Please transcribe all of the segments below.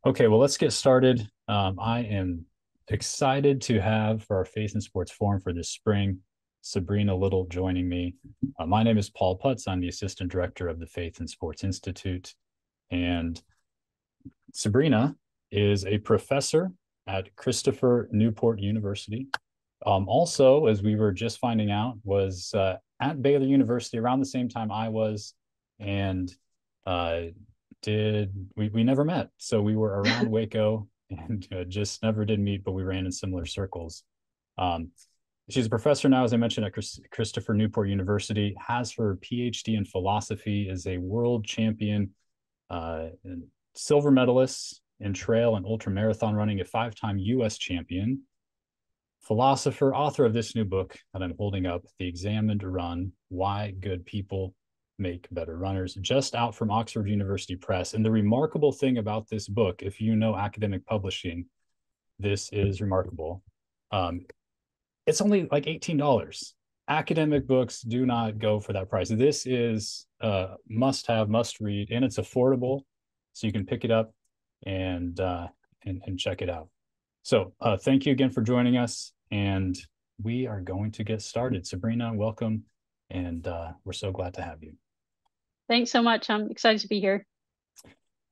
Okay, well, let's get started. I am excited to have for our Faith and Sports Forum for this spring, Sabrina Little joining me. My name is Paul Putz. I'm the Assistant Director of the Faith and Sports Institute. And Sabrina is a professor at Christopher Newport University. Also, as we were just finding out, was at Baylor University around the same time I was, and uh, did we never met. So we were around Waco and just never did meet, but we ran in similar circles. Um, she's a professor now, as I mentioned, at Christopher Newport University, has her PhD in philosophy, is a world champion, and silver medalist in trail and ultra marathon running, a five-time U.S. champion, philosopher, author of this new book that I'm holding up, The Examined Run: Why Good People Make Better Runners, just out from Oxford University Press. And the remarkable thing about this book, if you know academic publishing, this is remarkable. Um, it's only like $18. Academic books do not go for that price. This is must have, must read, and it's affordable, so you can pick it up and and check it out. So thank you again for joining us, and we are going to get started. Sabrina, welcome, and we're so glad to have you. Thanks so much. I'm excited to be here.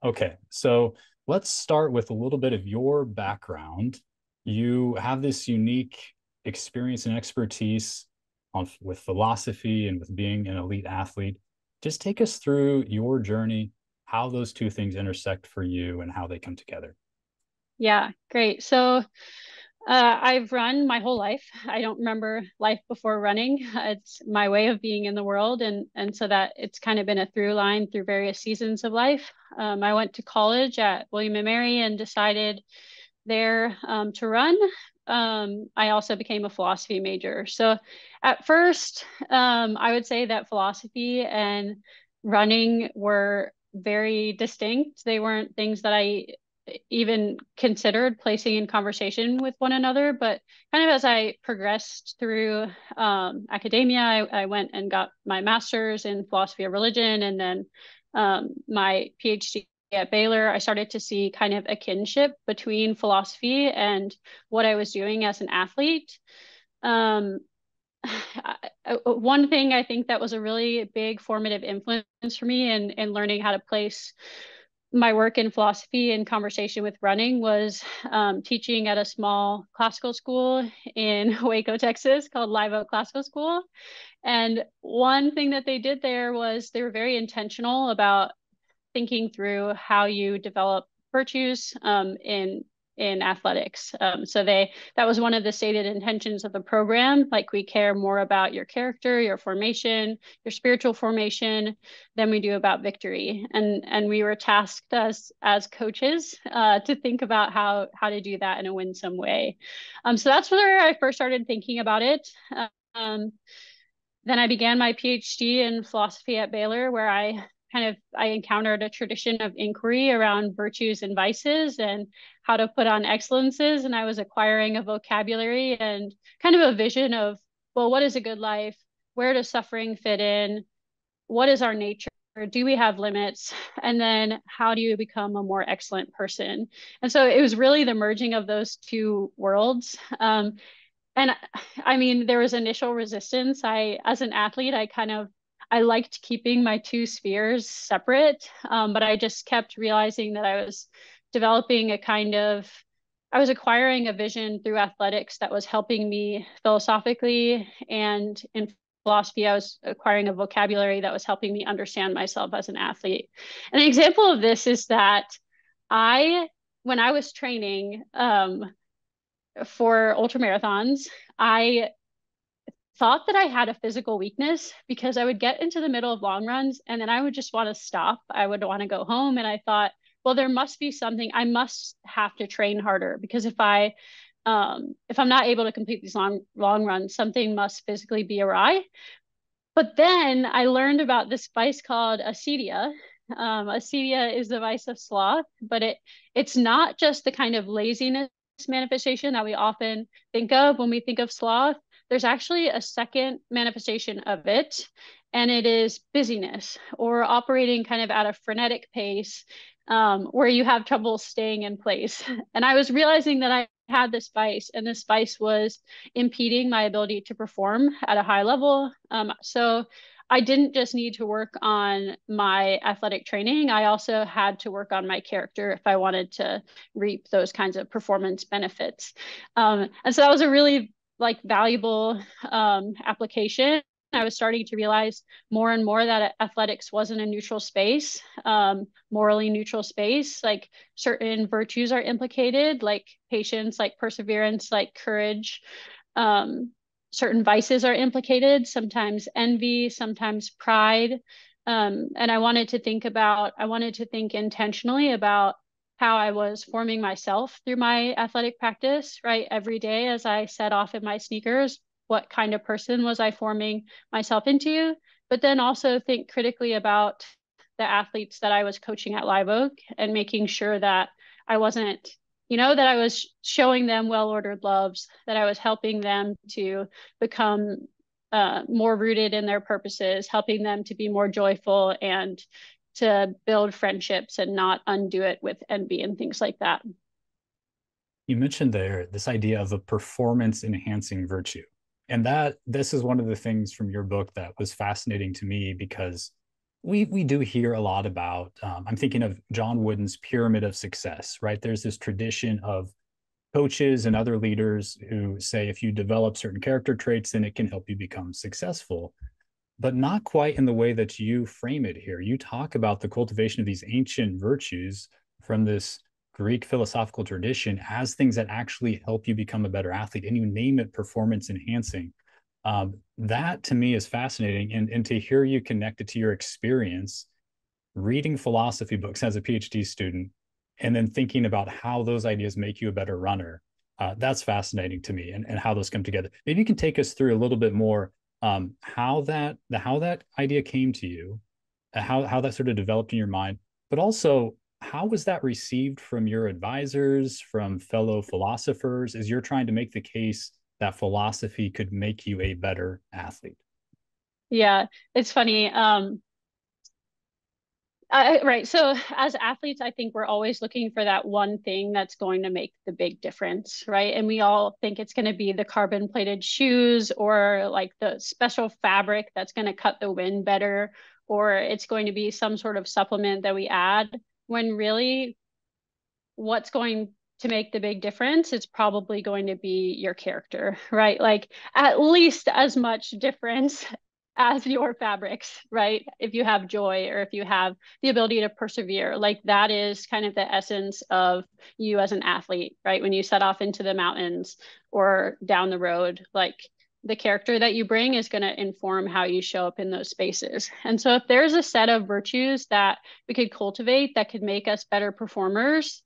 Okay, so let's start with a little bit of your background. You have this unique experience and expertise with philosophy and with being an elite athlete. Just take us through your journey, how those two things intersect for you, and how they come together. Yeah, great. So I've run my whole life. I don't remember life before running. It's my way of being in the world, and so that it's kind of been a through line through various seasons of life. I went to college at William and Mary and decided there to run. I also became a philosophy major. So at first, I would say that philosophy and running were very distinct. They weren't things that I even considered placing in conversation with one another. But kind of as I progressed through academia, I went and got my master's in philosophy of religion and then my PhD at Baylor. I started to see kind of a kinship between philosophy and what I was doing as an athlete. Um, One thing I think that was a really big formative influence for me in learning how to place my work in philosophy in conversation with running was teaching at a small classical school in Waco, Texas, called Live Oak Classical School. And one thing that they did there was they were very intentional about thinking through how you develop virtues in athletics. So that was one of the stated intentions of the program. Like, we care more about your character, your formation, your spiritual formation than we do about victory. And we were tasked as coaches to think about how to do that in a winsome way. So that's where I first started thinking about it. Um, then I began my PhD in philosophy at Baylor, where I encountered a tradition of inquiry around virtues and vices and how to put on excellences. And I was acquiring a vocabulary and kind of a vision of, well, what is a good life? Where does suffering fit in? What is our nature? Do we have limits? And then how do you become a more excellent person? And so it was really the merging of those two worlds. And I mean, there was initial resistance. As an athlete, I liked keeping my two spheres separate, but I just kept realizing that developing a kind of, I was acquiring a vision through athletics that was helping me philosophically, and in philosophy, I was acquiring a vocabulary that was helping me understand myself as an athlete. And an example of this is that I, when I was training, for ultra marathons, I thought that I had a physical weakness because I would get into the middle of long runs and then I would just want to stop. I would want to go home. And I thought, well, there must be something. I must have to train harder because if I'm not able to complete these long runs, something must physically be awry. But then I learned about this vice called acedia. Acedia is the vice of sloth, but it's not just the kind of laziness manifestation that we often think of when we think of sloth. There's actually a second manifestation of it, and it is busyness or operating kind of at a frenetic pace, where you have trouble staying in place. And I was realizing that I had this vice, and this vice was impeding my ability to perform at a high level. So I didn't just need to work on my athletic training. I also had to work on my character if I wanted to reap those kinds of performance benefits. And so that was a really like valuable application. I was starting to realize more and more that athletics wasn't a neutral space, morally neutral space. Like certain virtues are implicated, like patience, like perseverance, like courage. Certain vices are implicated, sometimes envy, sometimes pride. And I wanted to think intentionally about how I was forming myself through my athletic practice, right? Every day as I set off in my sneakers, what kind of person was I forming myself into? But then also think critically about the athletes that I was coaching at Live Oak and making sure that I wasn't, that I was showing them well-ordered loves, that I was helping them to become more rooted in their purposes, helping them to be more joyful and to build friendships and not undo it with envy and things like that. You mentioned there this idea of a performance enhancing virtue. And that this is one of the things from your book that was fascinating to me because we do hear a lot about I'm thinking of John Wooden's pyramid of success, right? There's this tradition of coaches and other leaders who say if you develop certain character traits, then it can help you become successful, but not quite in the way that you frame it here. You talk about the cultivation of these ancient virtues from this Greek philosophical tradition as things that actually help you become a better athlete, and you name it performance enhancing. That to me is fascinating. And to hear you connect it to your experience reading philosophy books as a PhD student and then thinking about how those ideas make you a better runner. That's fascinating to me and how those come together. Maybe you can take us through a little bit more how that idea came to you, how that sort of developed in your mind, but also how was that received from your advisors, from fellow philosophers, as you're trying to make the case that philosophy could make you a better athlete? Yeah, it's funny. Right. So as athletes, I think we're always looking for that one thing that's going to make the big difference, right? And we all think it's going to be the carbon plated shoes or like the special fabric that's going to cut the wind better, or it's going to be some sort of supplement that we add, when really what's going to make the big difference is probably going to be your character, right? Like at least as much difference as your fabrics, right? If you have joy or if you have the ability to persevere, like that is kind of the essence of you as an athlete, right? When you set off into the mountains or down the road, like the character that you bring is going to inform how you show up in those spaces. And so if there's a set of virtues that we could cultivate that could make us better performers,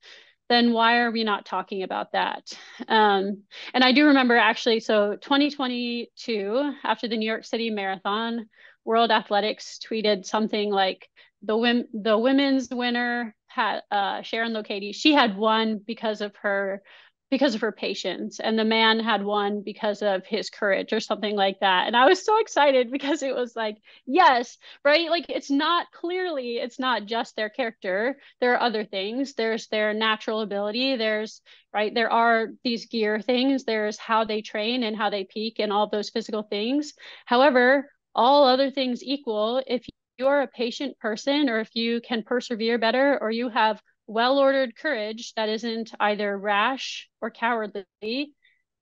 then why are we not talking about that? And I do remember actually, so 2022, after the New York City Marathon, World Athletics tweeted something like the women's winner had Sharon Lokedi. She had won because of her patience, and the man had won because of his courage or something like that. And I was so excited because it was like, yes, right? Like it's not just their character. There are other things. There's their natural ability. There are these gear things. There's how they train and how they peak and all those physical things. However, all other things equal, if you're a patient person or if you can persevere better or you have well-ordered courage that isn't either rash or cowardly,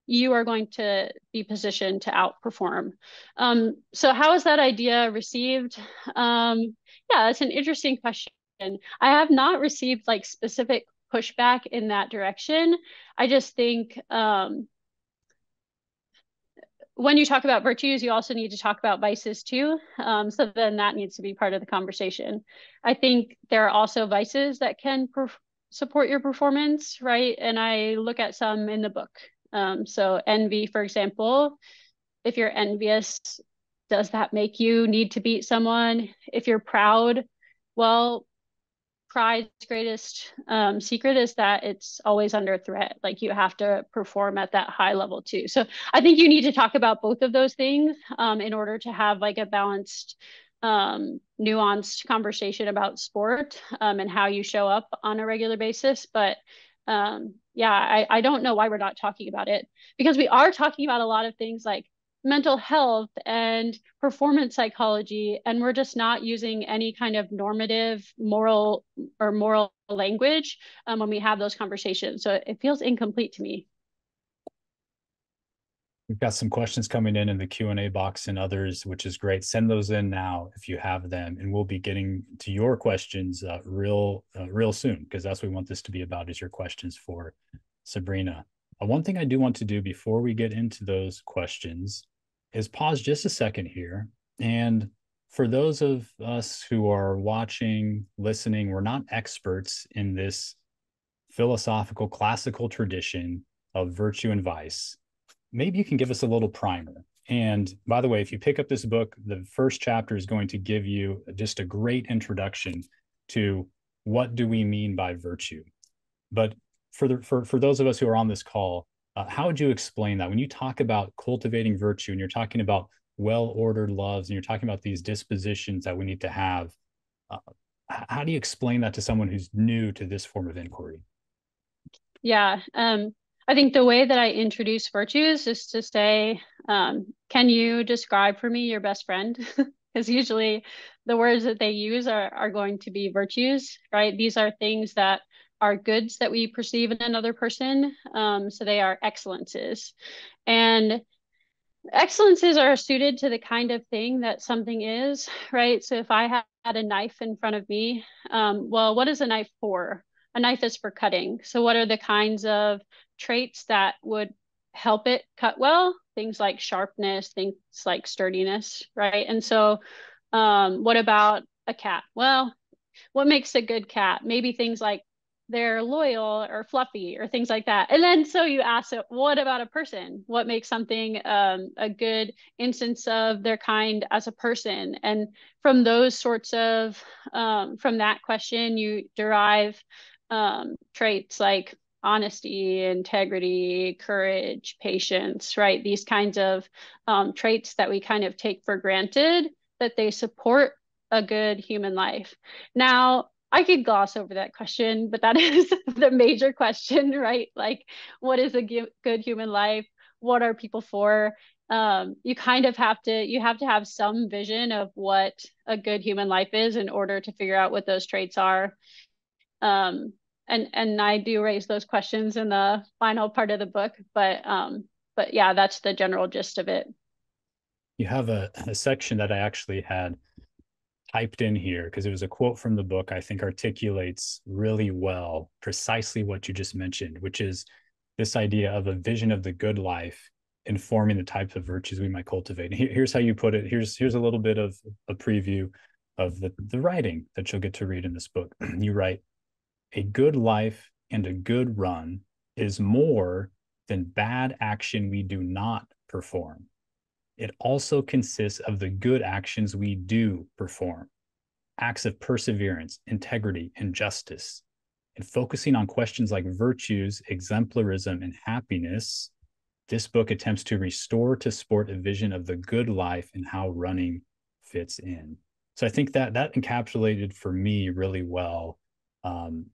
you are going to be positioned to outperform. So how is that idea received? Yeah, it's an interesting question. I have not received like specific pushback in that direction. I just think when you talk about virtues, you also need to talk about vices too. So then that needs to be part of the conversation. I think there are also vices that can support your performance, right? And I look at some in the book. So envy, for example, if you're envious, does that make you need to beat someone? If you're proud, well, pride's greatest secret is that it's always under threat. Like you have to perform at that high level too. So I think you need to talk about both of those things in order to have like a balanced nuanced conversation about sport and how you show up on a regular basis. But yeah, I don't know why we're not talking about it, because we are talking about a lot of things like mental health and performance psychology, and we're just not using any kind of normative moral language when we have those conversations. So it feels incomplete to me. We've got some questions coming in the Q&A box and others, which is great. Send those in now if you have them, and we'll be getting to your questions real soon, because that's what we want this to be about, is your questions for Sabrina. One thing I do want to do before we get into those questions is pause just a second here. And for those of us who are watching, listening, we're not experts in this philosophical classical tradition of virtue and vice. Maybe you can give us a little primer. And by the way, if you pick up this book, the first chapter is going to give you just a great introduction to what do we mean by virtue. But for those of us who are on this call, how would you explain that when you talk about cultivating virtue and you're talking about well-ordered loves and you're talking about these dispositions that we need to have? How do you explain that to someone who's new to this form of inquiry? Yeah. I think the way that I introduce virtues is to say, can you describe for me your best friend? Because usually the words that they use are going to be virtues, right? These are things that are goods that we perceive in another person. So they are excellences. And excellences are suited to the kind of thing that something is, right? So if I had a knife in front of me, well, what is a knife for? A knife is for cutting. So what are the kinds of traits that would help it cut well? Things like sharpness, things like sturdiness, right? And so what about a cat? Well, what makes a good cat? Maybe things like they're loyal or fluffy or things like that. And then so you ask, what about a person? What makes something a good instance of their kind as a person? And from those sorts of, from that question, you derive traits like honesty, integrity, courage, patience, right? These kinds of traits that we kind of take for granted that they support a good human life. Now, I could gloss over that question, but that is the major question, right? Like, what is a good human life? What are people for? You kind of have to have some vision of what a good human life is in order to figure out what those traits are. And I do raise those questions in the final part of the book, but yeah, that's the general gist of it. You have a section that I actually had typed in here because it was a quote from the book I think articulates really well precisely what you just mentioned, which is this idea of a vision of the good life informing the types of virtues we might cultivate. Here's how you put it. Here's a little bit of a preview of the writing that you'll get to read in this book. You write, a good life and a good run is more than bad action we do not perform. It also consists of the good actions we do perform, acts of perseverance, integrity, and justice. And focusing on questions like virtues, exemplarism, and happiness, this book attempts to restore to sport a vision of the good life and how running fits in. So I think that encapsulated for me really well, um,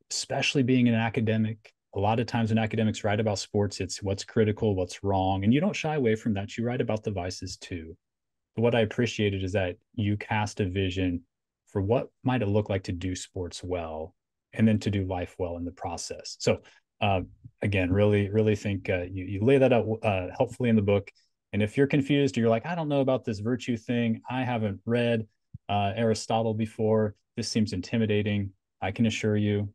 especially being an academic. A lot of times when academics write about sports, it's what's critical, what's wrong, and you don't shy away from that. You write about the vices too. But what I appreciated is that you cast a vision for what might it look like to do sports well, and then to do life well in the process. So again, really think you lay that out helpfully in the book. And if you're confused or you're like, I don't know about this virtue thing, I haven't read Aristotle before, this seems intimidating, I can assure you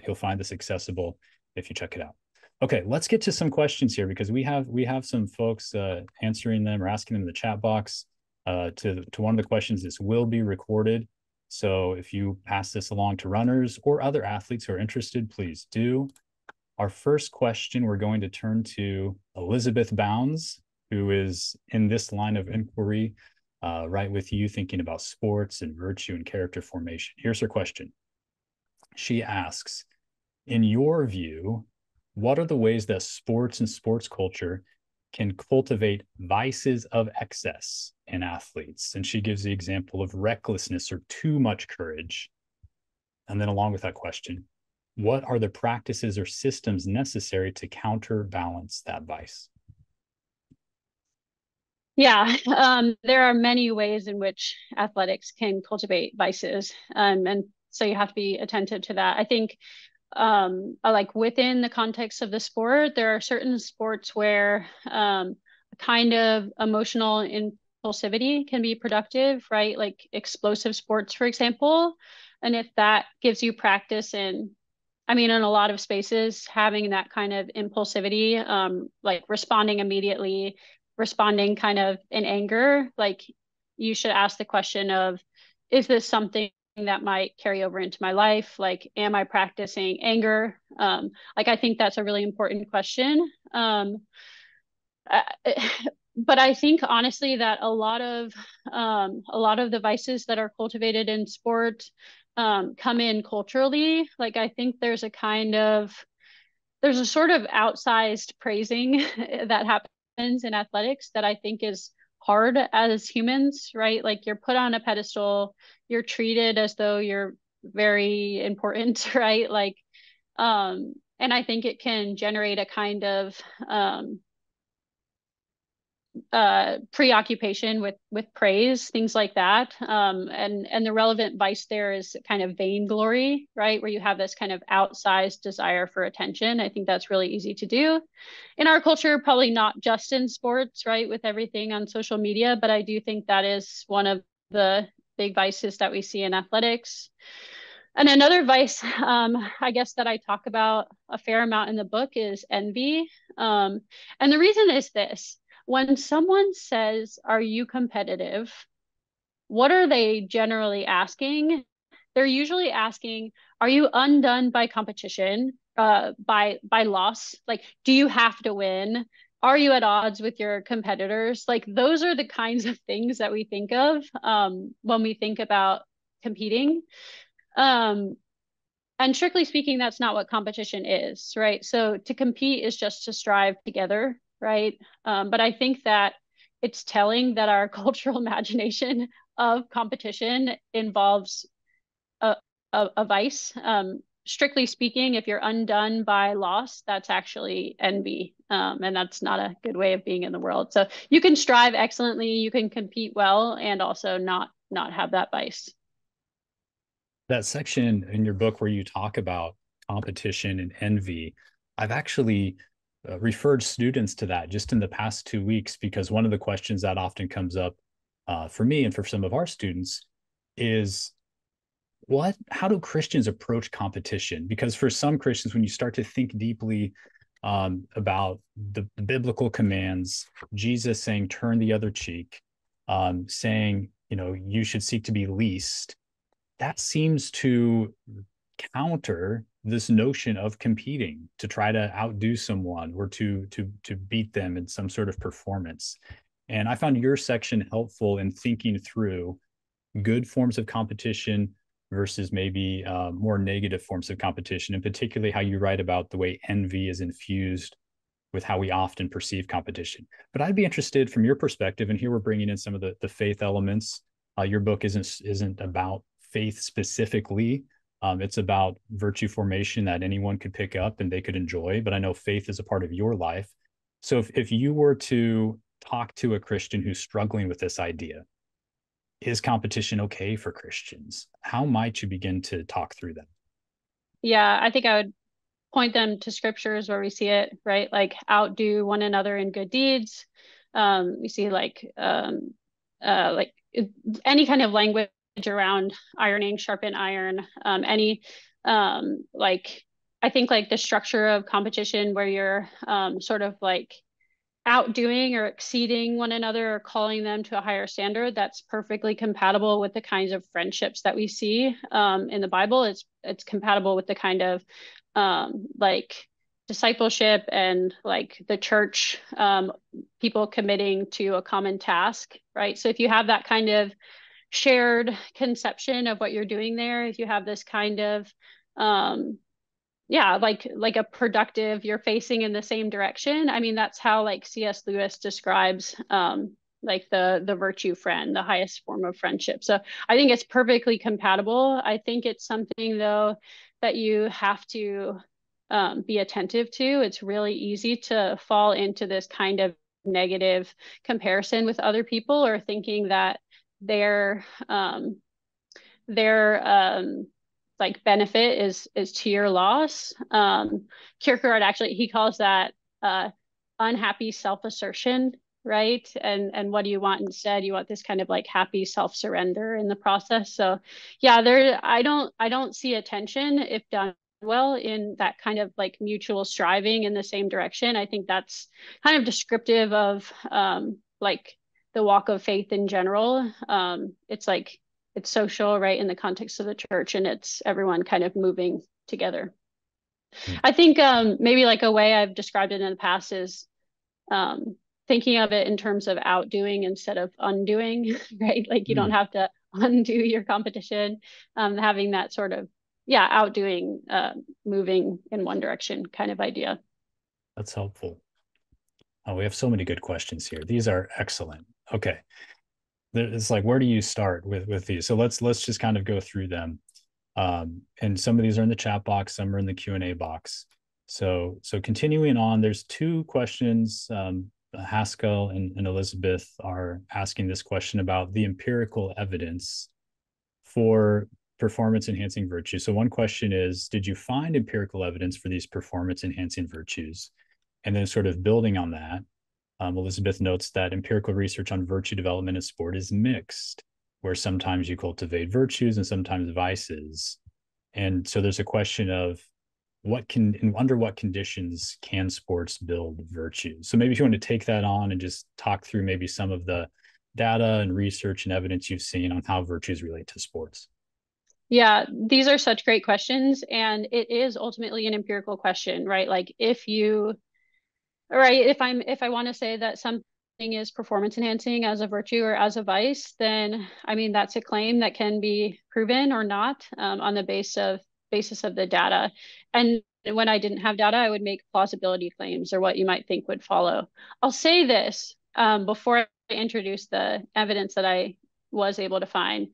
you'll find this accessible if you check it out. Okay, let's get to some questions here because we have some folks answering them or asking them in the chat box. To one of the questions, this will be recorded. So if you pass this along to runners or other athletes who are interested, please do. Our first question, we're going to turn to Elizabeth Bounds, who is in this line of inquiry, right with you, thinking about sports and virtue and character formation. Here's her question. She asks, in your view, what are the ways that sports and sports culture can cultivate vices of excess in athletes. And she gives the example of recklessness or too much courage. And then along with that question, what are the practices or systems necessary to counterbalance that vice? Yeah, there are many ways in which athletics can cultivate vices, and so you have to be attentive to that. I think, like within the context of the sport, there are certain sports where kind of emotional impulsivity can be productive, right? Like explosive sports, for example. And if that gives you practice in, I mean, in a lot of spaces, having that kind of impulsivity, like responding immediately, responding kind of in anger, like you should ask the question of, is this something that might carry over into my life? Like, am I practicing anger? Like, I think that's a really important question. Uh, but I think honestly that a lot of the vices that are cultivated in sport come in culturally. Like I think there's a sort of outsized praising that happens in athletics that I think is hard as humans, right? Like you're put on a pedestal, you're treated as though you're very important, right? Like, and I think it can generate a kind of preoccupation with praise, things like that. And the relevant vice there is kind of vainglory, right? Where you have this kind of outsized desire for attention. I think that's really easy to do in our culture, probably not just in sports, right? With everything on social media, but I do think that is one of the big vices that we see in athletics. And another vice, I guess, that I talk about a fair amount in the book is envy. And the reason is this: when someone says, "Are you competitive?" what are they generally asking? They're usually asking, "Are you undone by competition, by loss? Like, do you have to win? Are you at odds with your competitors?" Like, those are the kinds of things that we think of when we think about competing. Um, and strictly speaking, that's not what competition is, right? So to compete is just to strive together, right? But I think that it's telling that our cultural imagination of competition involves a, a vice. Strictly speaking, if you're undone by loss, that's actually envy. And that's not a good way of being in the world. So you can strive excellently, you can compete well, and also not have that vice. That section in your book where you talk about competition and envy, I've actually referred students to that just in the past 2 weeks, because one of the questions that often comes up for me and for some of our students is, how do Christians approach competition? Because for some Christians, when you start to think deeply about the biblical commands, Jesus saying, turn the other cheek, saying, you should seek to be least, that seems to counter this notion of competing to try to outdo someone or to beat them in some sort of performance. And I found your section helpful in thinking through good forms of competition versus maybe more negative forms of competition, and particularly how you write about the way envy is infused with how we often perceive competition. But I'd be interested from your perspective, and here we're bringing in some of the faith elements. Your book isn't about faith specifically. It's about virtue formation that anyone could pick up and they could enjoy. But I know faith is a part of your life. So if you were to talk to a Christian who's struggling with this idea, is competition okay for Christians? How might you begin to talk through that? Yeah, I think I would point them to scriptures where we see it, right? Like outdo one another in good deeds. We see like any kind of language around ironing, sharpen iron, any like I think like the structure of competition where you're sort of like outdoing or exceeding one another or calling them to a higher standard, that's perfectly compatible with the kinds of friendships that we see in the Bible. It's compatible with the kind of like discipleship and like the church, people committing to a common task, right? So if you have that kind of shared conception of what you're doing there, if you have this kind of yeah, like a productive, you're facing in the same direction. I mean, that's how like C.S. Lewis describes like the virtue friend, the highest form of friendship. So I think it's perfectly compatible. I think it's something though that you have to be attentive to. It's really easy to fall into this kind of negative comparison with other people, or thinking that their their like benefit is to your loss. Kierkegaard actually, he calls that unhappy self-assertion, right? And what do you want instead? You want this kind of like happy self-surrender in the process. So yeah, there I don't see a tension if done well in that kind of like mutual striving in the same direction. I think that's kind of descriptive of like the walk of faith in general. It's like it's social, right, in the context of the church, and it's everyone kind of moving together. Mm. I think maybe like a way I've described it in the past is um, thinking of it in terms of outdoing instead of undoing, right? Like you don't Mm. have to undo your competition, having that sort of, yeah, outdoing, moving in one direction kind of idea. That's helpful. Oh, we have so many good questions here. These are excellent. Okay. It's like, where do you start with these? So let's just kind of go through them. And some of these are in the chat box, some are in the Q&A box. So continuing on, there's two questions. Haskell and Elizabeth are asking this question about the empirical evidence for performance enhancing virtues. So one question is, did you find empirical evidence for these performance enhancing virtues? And then sort of building on that, Elizabeth notes that empirical research on virtue development in sport is mixed, where sometimes you cultivate virtues and sometimes vices. And so there's a question of under what conditions can sports build virtues? So maybe if you want to take that on and just talk through maybe some of the data and research and evidence you've seen on how virtues relate to sports. Yeah, these are such great questions, and it is ultimately an empirical question, right? Like if you right, if I want to say that something is performance enhancing as a virtue or as a vice, then I mean that's a claim that can be proven or not, on the basis of the data. And when I didn't have data, I would make plausibility claims, or what you might think would follow. I'll say this before I introduce the evidence that I was able to find.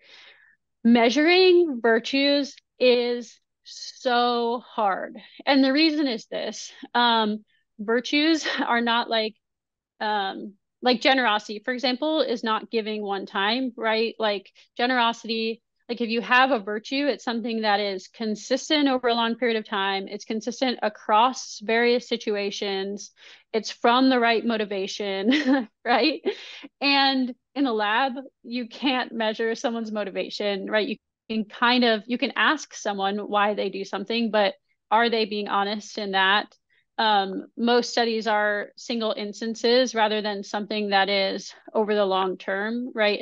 Measuring virtues is so hard. And the reason is this. Virtues are not like generosity, for example, is not giving one time, right? Like generosity, like if you have a virtue, it's something that is consistent over a long period of time. It's consistent across various situations. It's from the right motivation, right? And in a lab, you can't measure someone's motivation, right? You can ask someone why they do something, but are they being honest in that? Most studies are single instances rather than something that is over the long term, right?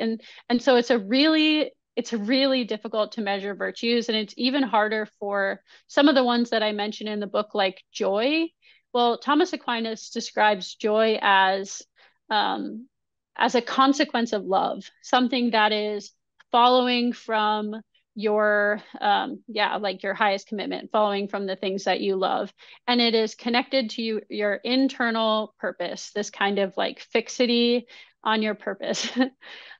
And so it's really difficult to measure virtues, and it's even harder for some of the ones that I mentioned in the book, like joy. Well, Thomas Aquinas describes joy um, as a consequence of love, something that is following from your yeah, like your highest commitment, following from the things that you love, and it is connected to your internal purpose, this kind of like fixity on your purpose.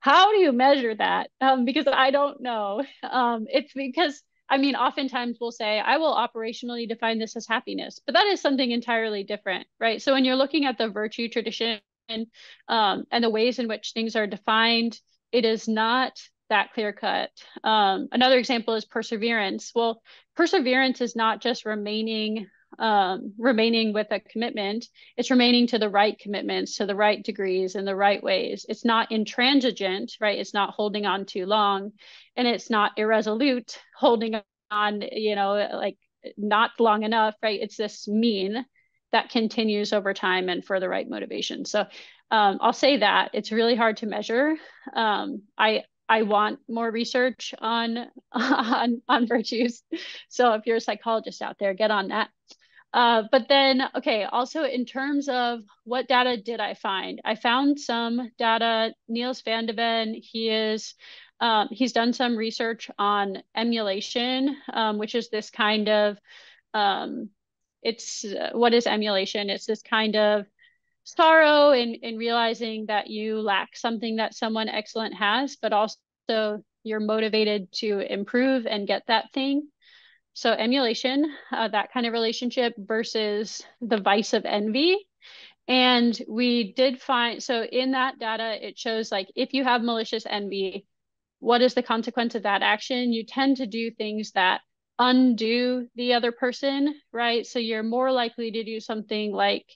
How do you measure that? Because I don't know. It's because I mean, oftentimes we'll say, I will operationally define this as happiness, but that is something entirely different, right? So when you're looking at the virtue tradition, and the ways in which things are defined, it is not that clear cut. Another example is perseverance. Well, perseverance is not just remaining with a commitment. It's remaining to the right commitments, to the right degrees, in the right ways. It's not intransigent, right? It's not holding on too long, and it's not irresolute, holding on, like not long enough, right? It's this mean that continues over time and for the right motivation. So I'll say that it's really hard to measure. I want more research on on virtues. So if you're a psychologist out there, get on that. But then, okay, also in terms of what data did I find? I found some data. Niels van de Ven, he's done some research on emulation, which is this kind of, um, what is emulation? It's this kind of sorrow in realizing that you lack something that someone excellent has, but also you're motivated to improve and get that thing. So emulation, that kind of relationship versus the vice of envy. And we did find, so in that data, it shows like if you have malicious envy, what is the consequence of that action? You tend to do things that undo the other person, right? So you're more likely to do something like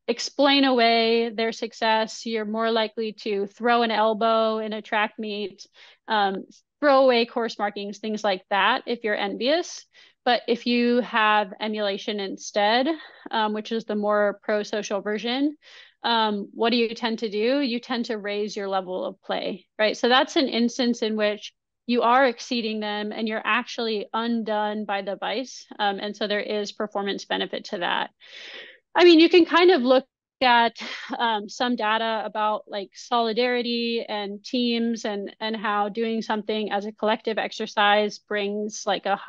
explain away their success. You're more likely to throw an elbow in a track meet, throw away course markings, things like that if you're envious. But if you have emulation instead, which is the more pro-social version, what do you tend to do? You tend to raise your level of play, right? So that's an instance in which you are exceeding them and you're actually undone by the vice. And so there is performance benefit to that. I mean, you can kind of look at some data about like solidarity and teams and how doing something as a collective exercise brings like a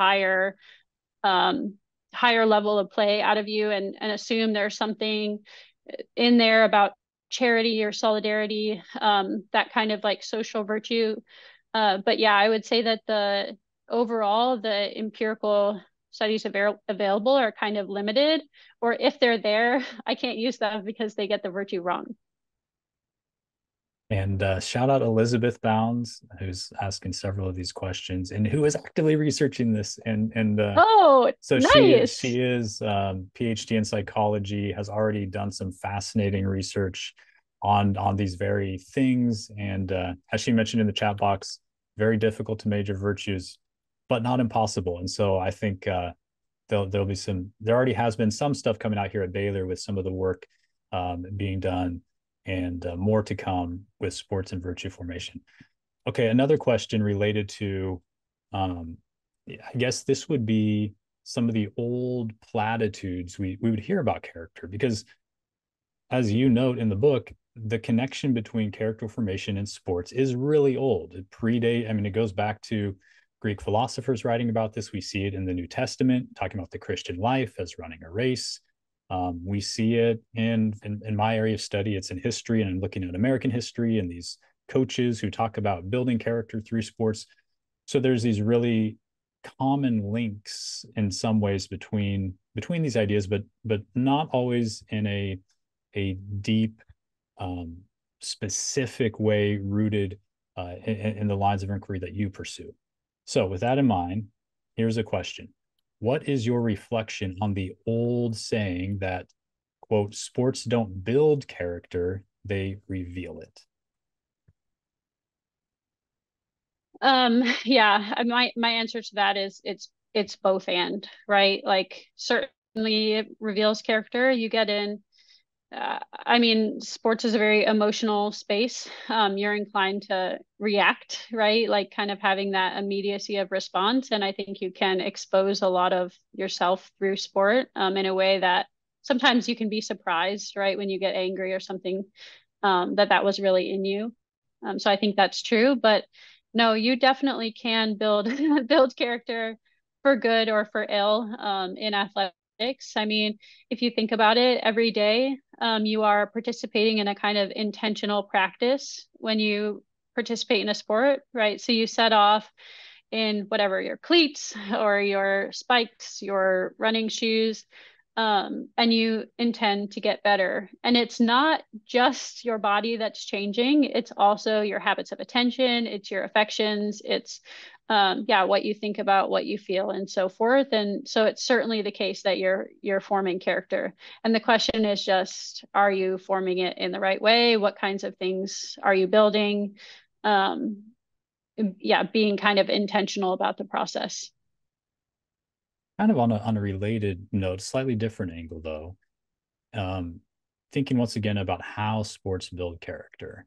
um, higher level of play out of you and assume there's something in there about charity or solidarity, that kind of like social virtue. But yeah, I would say that the overall, the empirical studies available are kind of limited, or if they're there, I can't use them because they get the virtue wrong. And shout out Elizabeth Bounds, who's asking several of these questions and who is actively researching this. And Oh, so nice. she is PhD in psychology, has already done some fascinating research on these very things. And as she mentioned in the chat box, very difficult to measure virtues, but not impossible. And so I think there'll be some. There already has been some stuff coming out here at Baylor with some of the work being done, and more to come with sports and virtue formation. Okay, another question related to, um, I guess this would be some of the old platitudes we would hear about character, because as you note in the book, the connection between character formation and sports is really old. It predate, I mean, it goes back to Greek philosophers writing about this. We see it in the New Testament, talking about the Christian life as running a race. We see it in my area of study, it's in history, and I'm looking at American history and these coaches who talk about building character through sports. So there's these really common links in some ways between these ideas, but not always in a deep, um, specific way rooted in the lines of inquiry that you pursue. So, with that in mind, here's a question. What is your reflection on the old saying that, quote, sports don't build character, they reveal it? Yeah, my answer to that is it's both and, right? Like certainly it reveals character. You get in I mean, sports is a very emotional space. You're inclined to react, right? Like kind of having that immediacy of response. And I think you can expose a lot of yourself through sport in a way that sometimes you can be surprised, right? When you get angry or something, that was really in you. So I think that's true. But no, you definitely can build build character for good or for ill in athletics. I mean, if you think about it, every day you are participating in a kind of intentional practice when you participate in a sport, right? So you set off in whatever your cleats or your spikes, your running shoes, and you intend to get better. And it's not just your body that's changing, it's also your habits of attention, it's your affections, it's yeah, what you think about, what you feel, and so forth. And so it's certainly the case that you're forming character. And the question is just, are you forming it in the right way? What kinds of things are you building? Um, yeah, being kind of intentional about the process. Kind of on a related note, slightly different angle though. Um, Thinking once again about how sports build character.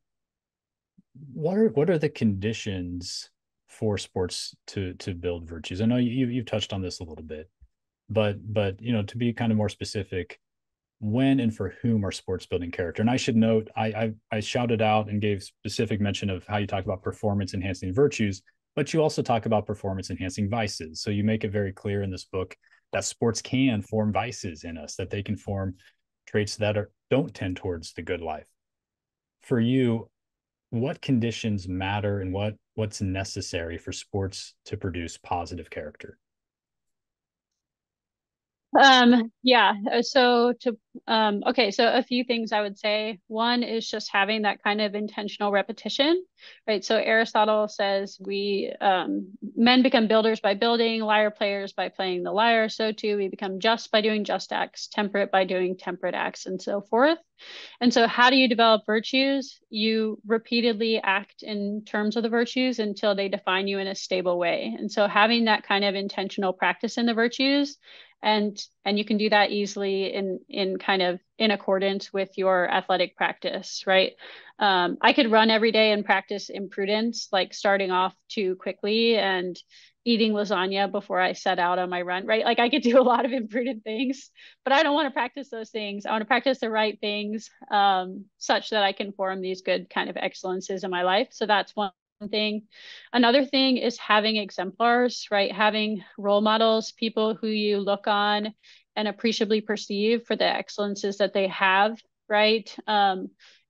What are the conditions for sports to build virtues? I know you've touched on this a little bit, but to be kind of more specific, when and for whom are sports building character? And I should note, I shouted out and gave specific mention of how you talk about performance enhancing virtues, but you also talk about performance enhancing vices. So you make it very clear in this book that sports can form vices in us, that they can form traits that don't tend towards the good life. For you, what conditions matter and what's necessary for sports to produce positive character? Yeah. Okay. So a few things I would say. One is just having that kind of intentional repetition, right? So Aristotle says men become builders by building, lyre players by playing the lyre. So too, we become just by doing just acts, temperate by doing temperate acts, and so forth. And so, how do you develop virtues? You repeatedly act in terms of the virtues until they define you in a stable way. And so, having that kind of intentional practice in the virtues, and you can do that easily in kind of in accordance with your athletic practice, right? I could run every day and practice imprudence, like starting off too quickly and eating lasagna before I set out on my run, right? Like I could do a lot of imprudent things, but I don't want to practice those things. I want to practice the right things, such that I can form these good kind of excellences in my life. So that's one thing. Another thing is having exemplars, right? Having role models, people who you look on and appreciably perceive for the excellences that they have, right?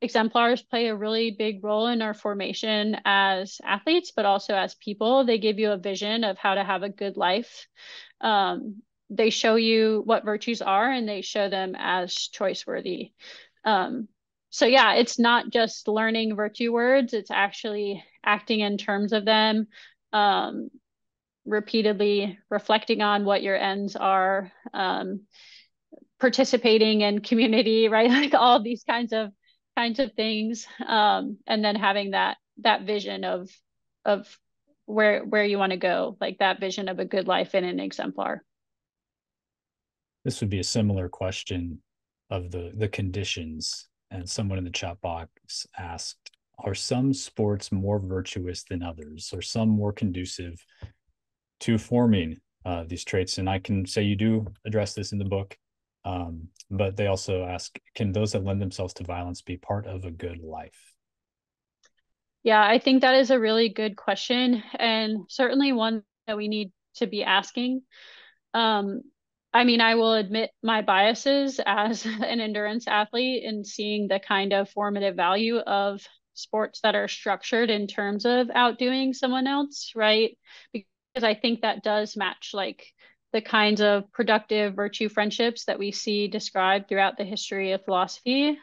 Exemplars play a really big role in our formation as athletes, but also as people. They give you a vision of how to have a good life. They show you what virtues are and they show them as choice worthy. Um, so yeah, it's not just learning virtue words, it's actually acting in terms of them, um, repeatedly reflecting on what your ends are, participating in community, right? Like all these kinds of things. And then having that vision of where you want to go, like that vision of a good life in an exemplar. This would be a similar question of the conditions. And someone in the chat box asked, are some sports more virtuous than others? Are some more conducive to forming these traits? And I can say you do address this in the book. But they also ask, can those that lend themselves to violence be part of a good life? Yeah, I think that is a really good question and certainly one that we need to be asking. Um, I mean, I will admit my biases as an endurance athlete in seeing the kind of formative value of sports that are structured in terms of outdoing someone else, right? Because I think that does match like the kinds of productive virtue friendships that we see described throughout the history of philosophy.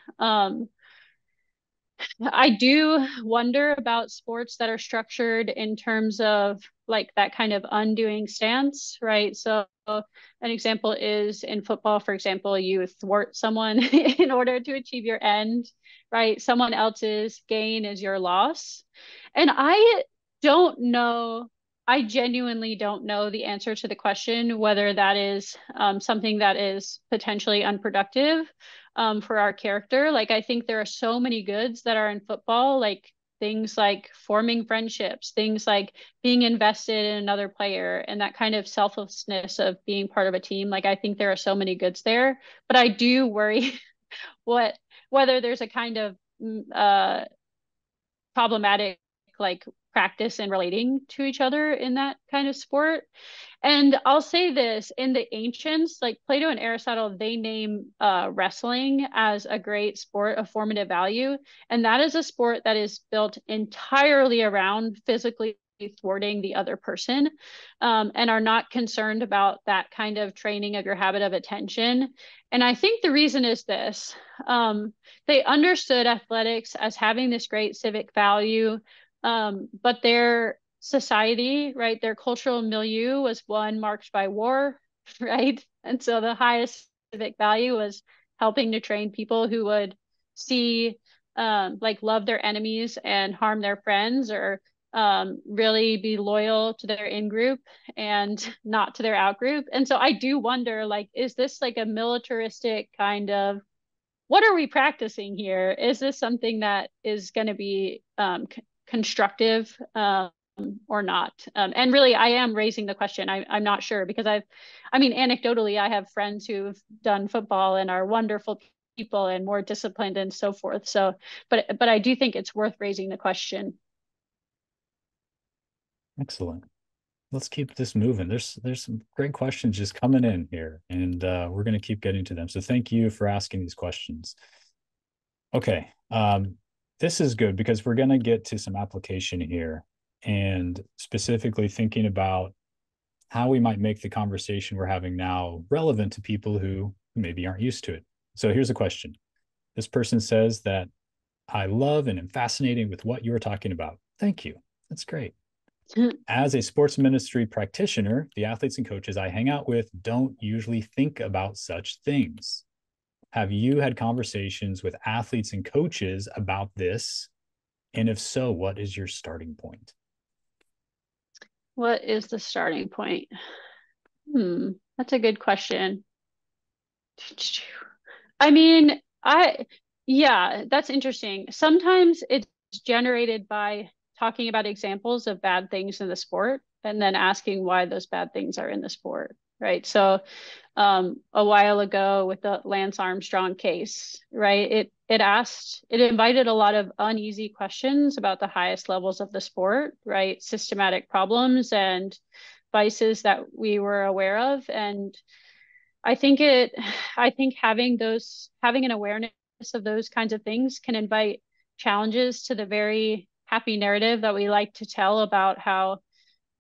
I do wonder about sports that are structured in terms of like that kind of undoing stance, right? So an example is in football, for example, you thwart someone in order to achieve your end, right? Someone else's gain is your loss. And I don't know, I genuinely don't know the answer to the question whether that is something that is potentially unproductive for our character. Like, I think there are so many goods that are in football, like things like forming friendships, things like being invested in another player, and that kind of selflessness of being part of a team. Like, I think there are so many goods there, but I do worry what whether there's a kind of problematic like practice and relating to each other in that kind of sport. And I'll say this, in the ancients, like Plato and Aristotle, they name wrestling as a great sport of formative value. And that is a sport that is built entirely around physically thwarting the other person, and are not concerned about that kind of training of your habit of attention. And I think the reason is this. They understood athletics as having this great civic value, but their society, right, their cultural milieu was one marked by war, right? And so the highest civic value was helping to train people who would see, like, love their enemies and harm their friends, or really be loyal to their in group and not to their out group. And so I do wonder, like, is this like a militaristic kind of, what are we practicing here? Is this something that is going to be constructive, or not? And really, I am raising the question. I'm not sure because I mean, anecdotally, I have friends who've done football and are wonderful people and more disciplined and so forth. So, but I do think it's worth raising the question. Excellent. let's keep this moving. There's some great questions just coming in here, and we're going to keep getting to them. So thank you for asking these questions. Okay, this is good because we're going to get to some application here, and specifically thinking about how we might make the conversation we're having now relevant to people who maybe aren't used to it. So here's a question. This person says that I love and am fascinated with what you were talking about. Thank you. That's great. As a sports ministry practitioner, the athletes and coaches I hang out with don't usually think about such things. Have you had conversations with athletes and coaches about this? And if so, what is your starting point? What is the starting point? That's a good question. I mean, yeah, that's interesting. Sometimes it's generated by talking about examples of bad things in the sport and then asking why those bad things are in the sport, right? So, a while ago with the Lance Armstrong case, right? It invited a lot of uneasy questions about the highest levels of the sport, right? Systematic problems and vices that we were aware of. And I think it, I think having an awareness of those kinds of things can invite challenges to the very happy narrative that we like to tell about how,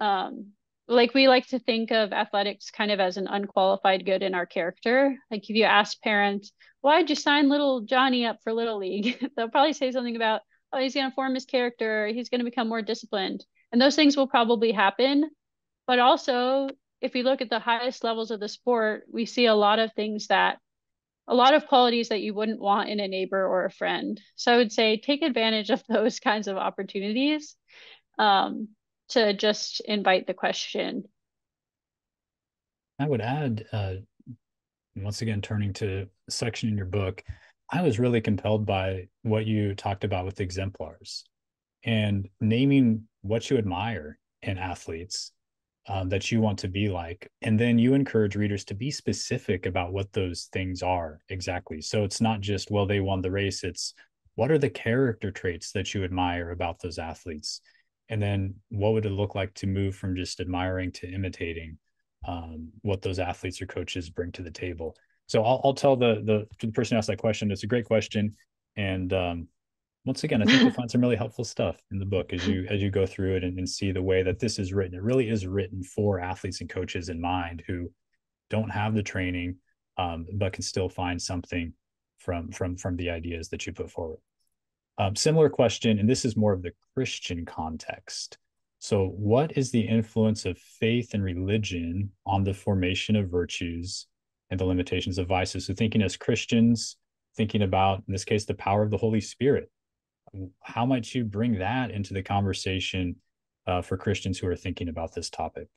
um, like we like to think of athletics kind of as an unqualified good in our character. Like if you ask parents, why'd you sign little Johnny up for Little League? They'll probably say something about, oh, he's going to form his character, he's going to become more disciplined. And those things will probably happen. But also, if we look at the highest levels of the sport, we see a lot of qualities that you wouldn't want in a neighbor or a friend. So I would say take advantage of those kinds of opportunities um, to just invite the question. I would add, once again, turning to a section in your book, I was really compelled by what you talked about with exemplars and naming what you admire in athletes that you want to be like. And then you encourage readers to be specific about what those things are exactly. So it's not just, well, they won the race. It's what are the character traits that you admire about those athletes? And then what would it look like to move from just admiring to imitating what those athletes or coaches bring to the table? So I'll tell the person who asked that question. It's a great question, and once again, I think you'll find some really helpful stuff in the book as you go through it and see the way that this is written. It really is written for athletes and coaches in mind who don't have the training, but can still find something from the ideas that you put forward. Similar question, and this is more of the Christian context. So, what is the influence of faith and religion on the formation of virtues and the limitations of vices? So, thinking as Christians, thinking about, in this case, the power of the Holy Spirit, how might you bring that into the conversation for Christians who are thinking about this topic?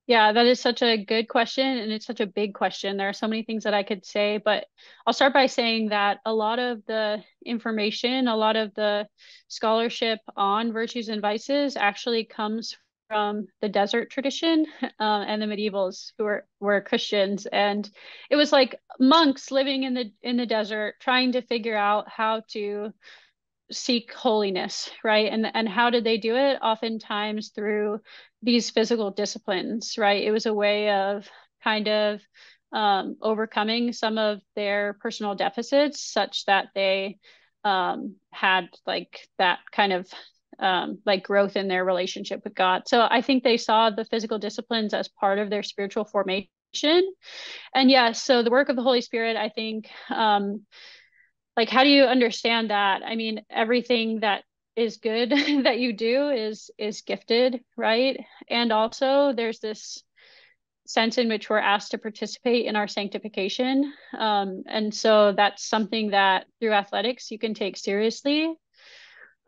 Yeah, that is such a good question, and it's such a big question. There are so many things that I could say, but I'll start by saying that a lot of the information, a lot of the scholarship on virtues and vices actually comes from the desert tradition and the medievals were Christians, and it was like monks living in the desert trying to figure out how to seek holiness, right? And how did they do it? Oftentimes through these physical disciplines, right? It was a way of kind of overcoming some of their personal deficits such that they had like that kind of like growth in their relationship with God. So I think they saw the physical disciplines as part of their spiritual formation. And yes, so the work of the Holy Spirit, I think, like how do you understand that? I mean, everything that is good that you do is gifted, right? And also there's this sense in which we're asked to participate in our sanctification. And so that's something that through athletics you can take seriously.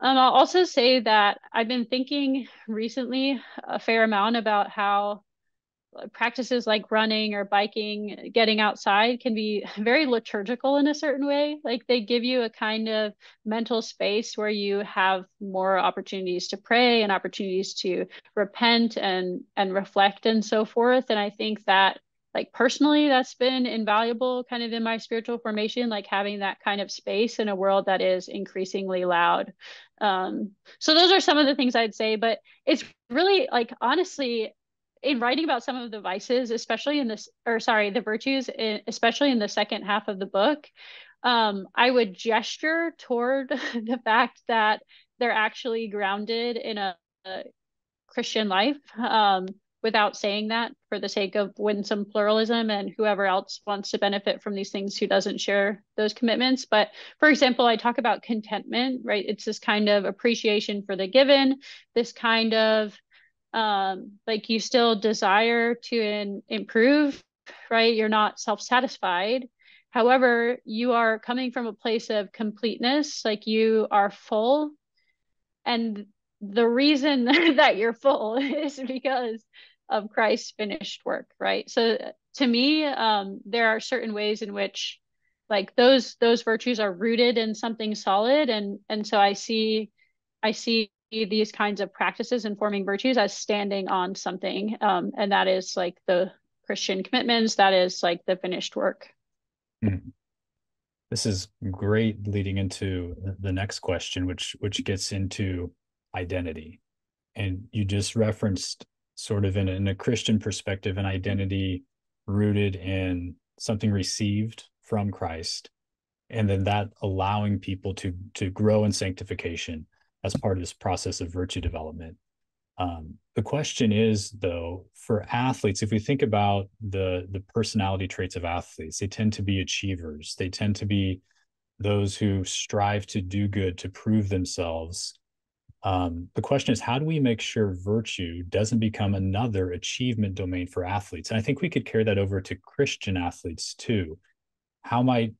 I'll also say that I've been thinking recently a fair amount about how practices like running or biking, getting outside can be very liturgical in a certain way. Like they give you a kind of mental space where you have more opportunities to pray and opportunities to repent and reflect and so forth. And I think that like personally, that's been invaluable kind of in my spiritual formation, like having that kind of space in a world that is increasingly loud. So those are some of the things I'd say, but it's really like honestly, in writing about some of the vices, especially in this, or sorry, the virtues, especially in the second half of the book, I would gesture toward the fact that they're actually grounded in a Christian life, without saying that for the sake of winsome pluralism and whoever else wants to benefit from these things who doesn't share those commitments. But for example, I talk about contentment, right? It's this kind of appreciation for the given, this kind of like you still desire to improve, right? You're not self-satisfied. However, you are coming from a place of completeness, like you are full, and the reason that you're full is because of Christ's finished work, right? So to me, there are certain ways in which like those virtues are rooted in something solid, and so I see these kinds of practices and forming virtues as standing on something, and that is like the Christian commitments, that is like the finished work. Mhm. This is great leading into the next question, which gets into identity. And you just referenced sort of in a Christian perspective, an identity rooted in something received from Christ, and then that allowing people to grow in sanctification as part of this process of virtue development. The question is, though, for athletes, if we think about the personality traits of athletes, they tend to be achievers. They tend to be those who strive to do good, to prove themselves. The question is, how do we make sure virtue doesn't become another achievement domain for athletes? And I think we could carry that over to Christian athletes too. How might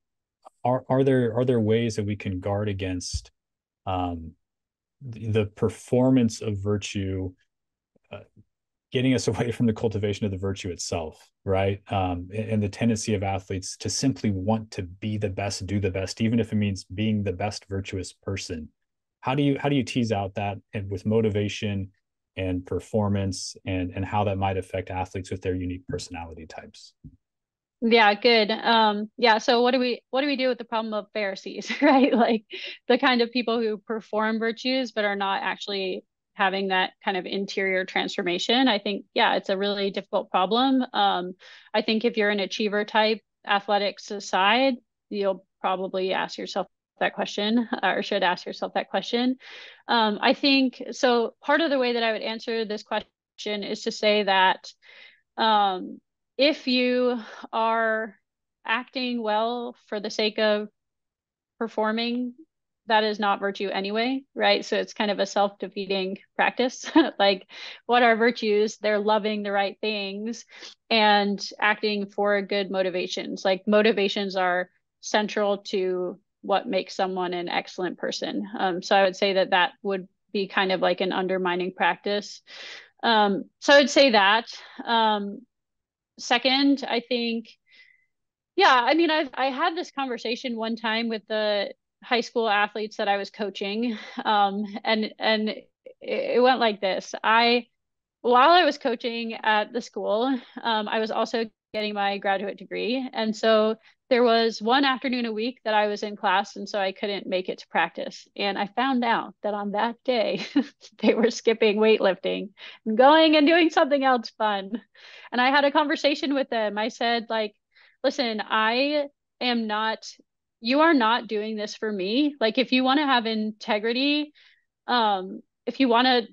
are there ways that we can guard against um, the performance of virtue uh, getting us away from the cultivation of the virtue itself, right? And the tendency of athletes to simply want to be the best, do the best, even if it means being the best virtuous person. How do you tease out that and with motivation and performance and how that might affect athletes with their unique personality types? Yeah, good. Yeah, so what do we do with the problem of Pharisees, right? Like the kind of people who perform virtues but are not actually having that kind of interior transformation. I think, yeah, it's a really difficult problem. I think if you're an achiever type, athletics aside, you'll probably ask yourself that question, or should ask yourself that question. I think so. Part of the way that I would answer this question is to say that um, if you are acting well for the sake of performing, that is not virtue anyway, right? So it's kind of a self-defeating practice. Like, what are virtues? They're loving the right things and acting for good motivations. Like, motivations are central to what makes someone an excellent person. So I would say that that would be kind of like an undermining practice. So I would say that. Second, I think, yeah, I mean, I had this conversation one time with the high school athletes that I was coaching, and it went like this. While I was coaching at the school, I was also getting my graduate degree. And so there was one afternoon a week that I was in class, and so I couldn't make it to practice. And I found out that on that day, they were skipping weightlifting and going and doing something else fun. And I had a conversation with them. I said, like, listen, I am not, you are not doing this for me. Like, if you want to have integrity, if you want to,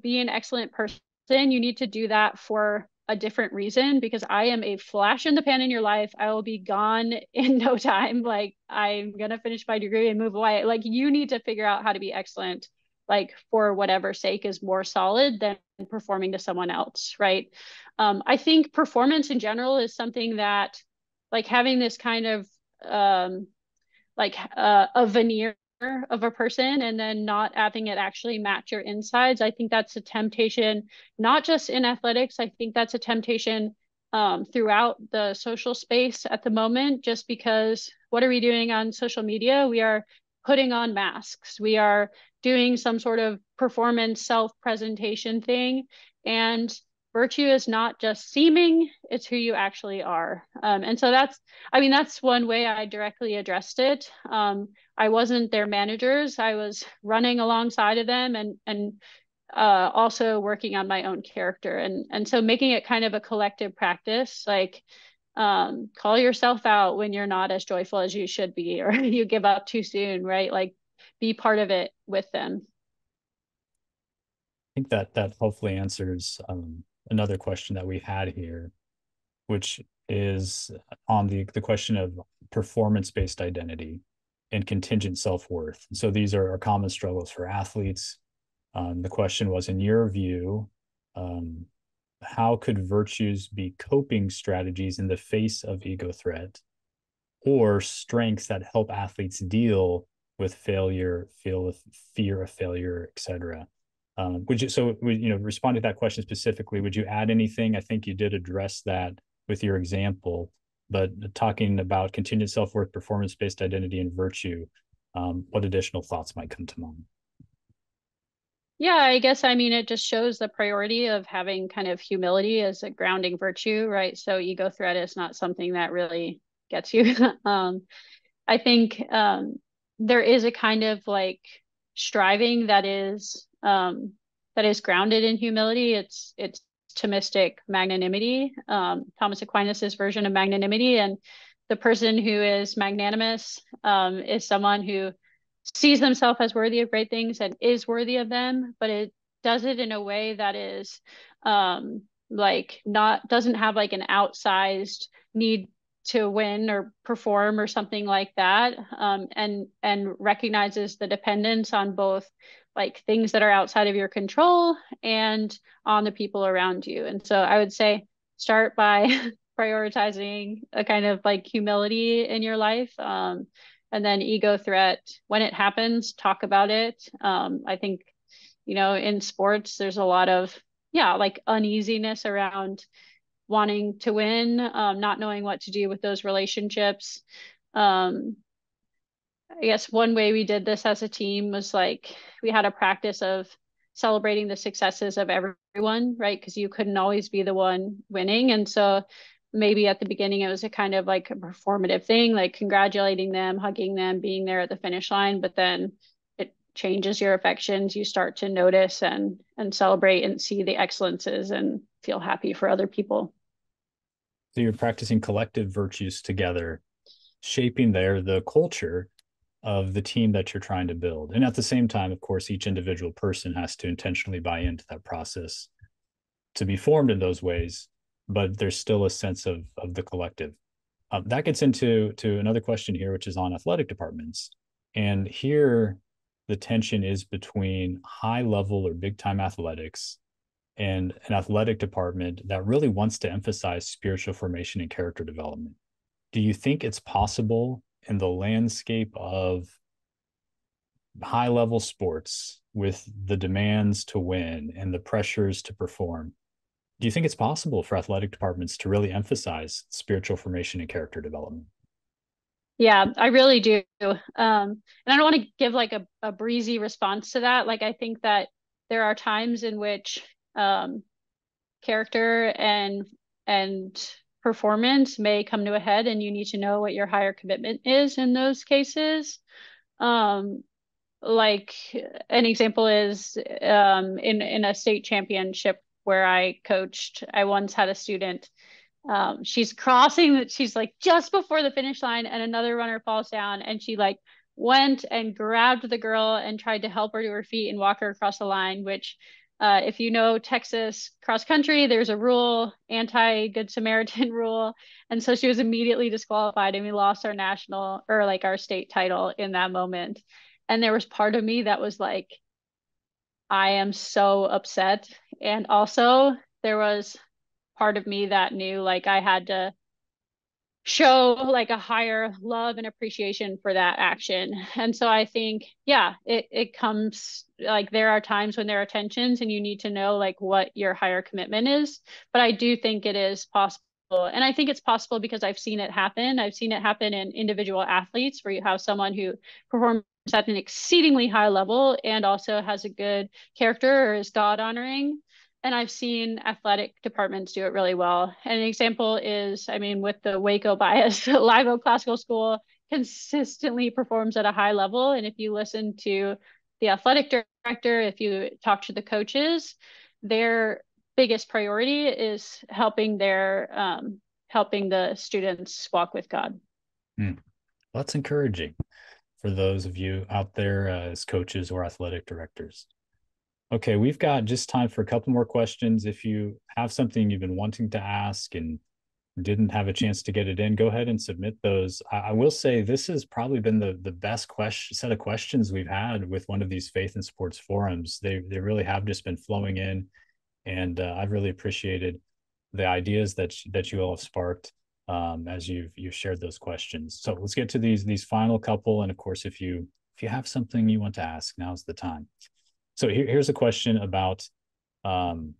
be an excellent person, you need to do that for a different reason, because I am a flash in the pan in your life. I will be gone in no time. Like, I'm gonna finish my degree and move away. Like, you need to figure out how to be excellent, like for whatever sake is more solid than performing to someone else, right? I think performance in general is something that, like, having this kind of a veneer of a person and then not having it actually match your insides. I think that's a temptation, not just in athletics. I think that's a temptation throughout the social space at the moment, just because what are we doing on social media? We are putting on masks. We are doing some sort of performance self-presentation thing. And virtue is not just seeming, it's who you actually are. And so that's one way I directly addressed it. I wasn't their managers. I was running alongside of them and also working on my own character. And so making it kind of a collective practice, like call yourself out when you're not as joyful as you should be, or you give up too soon, right? Like be part of it with them. I think that hopefully answers another question that we had here, which is on the question of performance-based identity and contingent self-worth. So these are common struggles for athletes. The question was, in your view, um, how could virtues be coping strategies in the face of ego threat, or strengths that help athletes deal with failure, feel with fear of failure, etc.? Respond to that question specifically. Would you add anything? I think you did address that with your example, but talking about contingent self-worth, performance-based identity, and virtue, what additional thoughts might come to mind? Yeah, I guess I mean it just shows the priority of having kind of humility as a grounding virtue, right? So ego threat is not something that really gets you. I think there is a kind of like striving that is grounded in humility. It's Thomistic magnanimity, Thomas Aquinas's version of magnanimity, and the person who is magnanimous is someone who sees themselves as worthy of great things and is worthy of them, but it does it in a way that is like not doesn't have like an outsized need to win or perform or something like that, and recognizes the dependence on both like things that are outside of your control and on the people around you. And so I would say start by prioritizing a kind of like humility in your life. And then ego threat, when it happens, talk about it. I think, in sports, there's a lot of, yeah, like uneasiness around wanting to win, not knowing what to do with those relationships. Um, I guess one way we did this as a team was like we had a practice of celebrating the successes of everyone, right? Because you couldn't always be the one winning. And so maybe at the beginning it was a kind of like a performative thing, like congratulating them, hugging them, being there at the finish line. But then it changes your affections. You start to notice and celebrate and see the excellences and feel happy for other people. So you're practicing collective virtues together, shaping the culture of the team that you're trying to build. And at the same time, of course, each individual person has to intentionally buy into that process to be formed in those ways, but there's still a sense of the collective. That gets into another question here, which is on athletic departments. And here, the tension is between high level or big time athletics and an athletic department that really wants to emphasize spiritual formation and character development. Do you think it's possible in the landscape of high level sports with the demands to win and the pressures to perform? Do you think it's possible for athletic departments to really emphasize spiritual formation and character development? Yeah, I really do. And I don't want to give like a breezy response to that. Like, I think that there are times in which character and performance may come to a head, and you need to know what your higher commitment is in those cases. Um, like an example is in a state championship where I coached, I once had a student, she's crossing that, she's like just before the finish line and another runner falls down, and she like went and grabbed the girl and tried to help her to her feet and walk her across the line, which if you know Texas cross country, there's a rule, anti Good Samaritan rule. And so she was immediately disqualified, and we lost our national or like our state title in that moment. And there was part of me that was like, I am so upset. And also there was part of me that knew like I had to show like a higher love and appreciation for that action. And so I think, yeah, it comes like there are times when there are tensions and you need to know like what your higher commitment is. But I do think it is possible. And I think it's possible because I've seen it happen. I've seen it happen in individual athletes where you have someone who performs at an exceedingly high level and also has a good character or is God honoring. and I've seen athletic departments do it really well. And an example is, I mean, with the Waco bias, Live Oak Classical School consistently performs at a high level. And if you listen to the athletic director, if you talk to the coaches, their biggest priority is helping the students walk with God. Hmm. That's encouraging for those of you out there as coaches or athletic directors. Okay, we've got just time for a couple more questions. If you have something you've been wanting to ask and didn't have a chance to get it in, go ahead and submit those. I will say this has probably been the best set of questions we've had with one of these faith and sports forums. They really have just been flowing in, and I've really appreciated the ideas that you all have sparked as you've shared those questions. So let's get to these final couple, and of course, if you have something you want to ask, now's the time. So here's a question about um,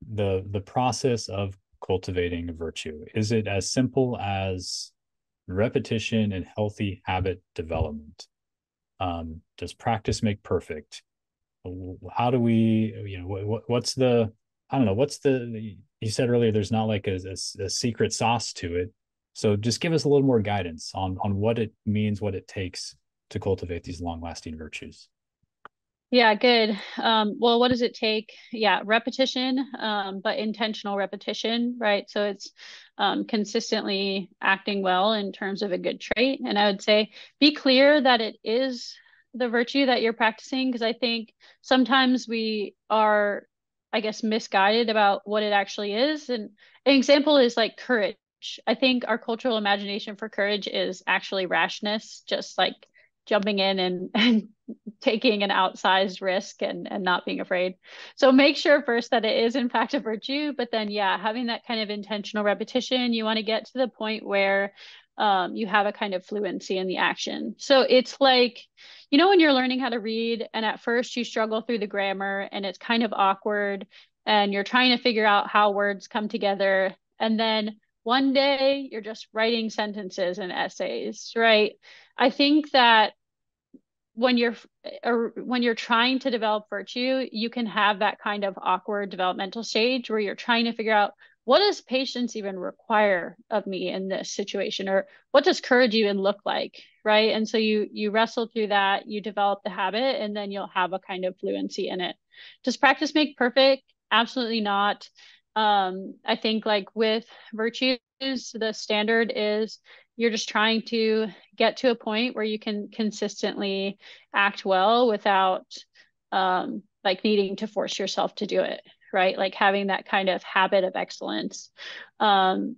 the process of cultivating a virtue. Is it as simple as repetition and healthy habit development? Does practice make perfect? How do we, what's the, I don't know, you said earlier, there's not like a secret sauce to it. So just give us a little more guidance on what it means, what it takes to cultivate these long lasting virtues. Yeah, good. Well, what does it take? Yeah, repetition, but intentional repetition, right? So it's consistently acting well in terms of a good trait. And I would say be clear that it is the virtue that you're practicing, because I think sometimes we are, I guess, misguided about what it actually is. And an example is like courage. I think our cultural imagination for courage is actually rashness, just like jumping in and taking an outsized risk and not being afraid. So make sure first that it is in fact a virtue, but then yeah, having that kind of intentional repetition, you want to get to the point where you have a kind of fluency in the action. So it's like, you know, when you're learning how to read and at first you struggle through the grammar and it's kind of awkward and you're trying to figure out how words come together. And then one day you're just writing sentences and essays, right? I think that when you're when you're trying to develop virtue, you can have that kind of awkward developmental stage where you're trying to figure out what does patience even require of me in this situation, or what does courage even look like, right? And so you wrestle through that, you develop the habit, and then you'll have a kind of fluency in it. Does practice make perfect? Absolutely not. I think like with virtues, the standard is you're just trying to get to a point where you can consistently act well without like needing to force yourself to do it, right? Like having that kind of habit of excellence. Um,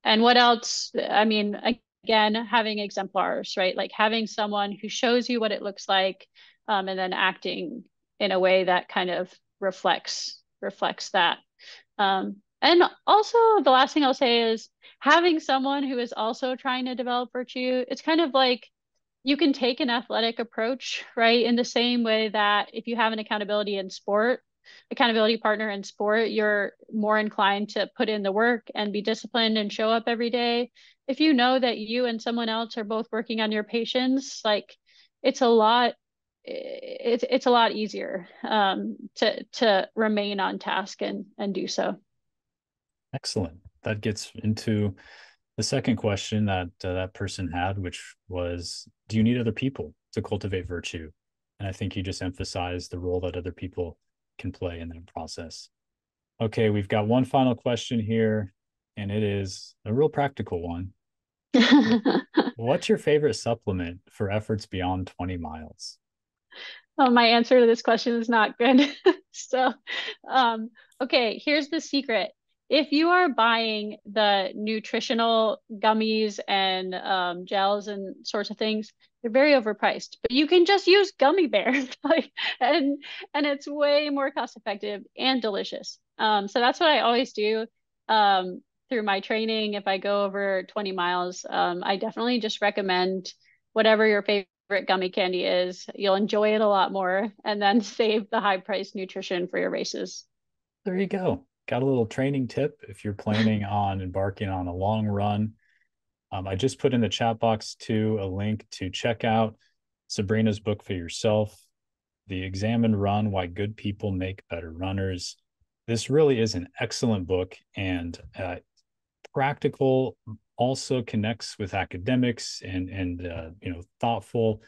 and what else? I mean, again, having exemplars, right? Like having someone who shows you what it looks like, and then acting in a way that kind of reflects that. And also, the last thing I'll say is having someone who is also trying to develop virtue. It's kind of like you can take an athletic approach, right? In the same way that if you have an accountability partner in sport, you're more inclined to put in the work and be disciplined and show up every day. If you know that you and someone else are both working on your patience, like it's a lot it's a lot easier to remain on task and do so. Excellent. That gets into the second question that that person had, which was, do you need other people to cultivate virtue? And I think you just emphasized the role that other people can play in that process. Okay, we've got one final question here, and it is a real practical one. What's your favorite supplement for efforts beyond 20 miles? Well, my answer to this question is not good. So, um, okay, here's the secret. If you are buying the nutritional gummies and gels and sorts of things, they're very overpriced. But you can just use gummy bears, like, and it's way more cost effective and delicious. So that's what I always do. Through my training, if I go over 20 miles, I definitely just recommend whatever your favorite gummy candy is. You'll enjoy it a lot more and then save the high priced nutrition for your races. There you go. Got a little training tip if you're planning on embarking on a long run. I just put in the chat box too a link to check out Sabrina's book for yourself, The Examined Run: Why Good People Make Better Runners. this really is an excellent book, and practical, also connects with academics, and thoughtful,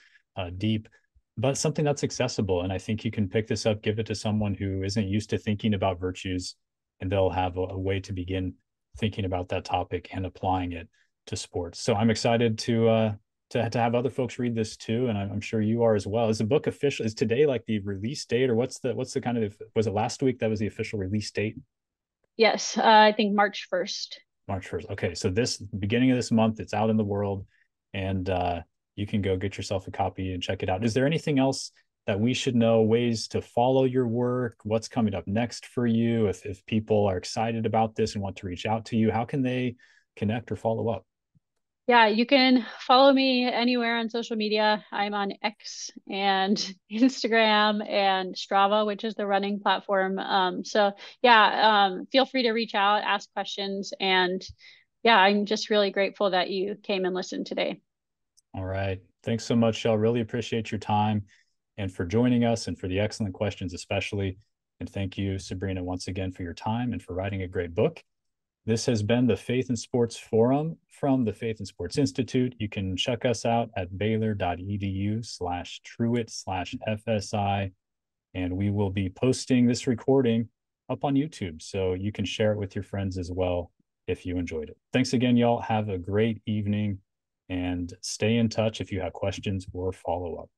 deep, but something that's accessible. And I think you can pick this up, give it to someone who isn't used to thinking about virtues, and they'll have a way to begin thinking about that topic and applying it to sports. So I'm excited to have other folks read this too, and I'm sure you are as well. Is the book official? Is today like the release date, or what's the kind of, was it last week that was the official release date? Yes, I think March 1st. March 1st. Okay, so this beginning of this month, it's out in the world, and you can go get yourself a copy and check it out. Is there anything else that we should know? Ways to follow your work? What's coming up next for you? If people are excited about this and want to reach out to you, how can they connect or follow up? Yeah, you can follow me anywhere on social media. I'm on X and Instagram and Strava, which is the running platform. So yeah, feel free to reach out, ask questions, and yeah, I'm just really grateful that you came and listened today. All right. Thanks so much, Shell. Really appreciate your time and for joining us, and for the excellent questions, especially. And thank you, Sabrina, once again for your time and for writing a great book. This has been the Faith and Sports Forum from the Faith and Sports Institute. You can check us out at baylor.edu/Truett/FSI. And we will be posting this recording up on YouTube, so you can share it with your friends as well if you enjoyed it. Thanks again, y'all. Have a great evening, and stay in touch if you have questions or follow up.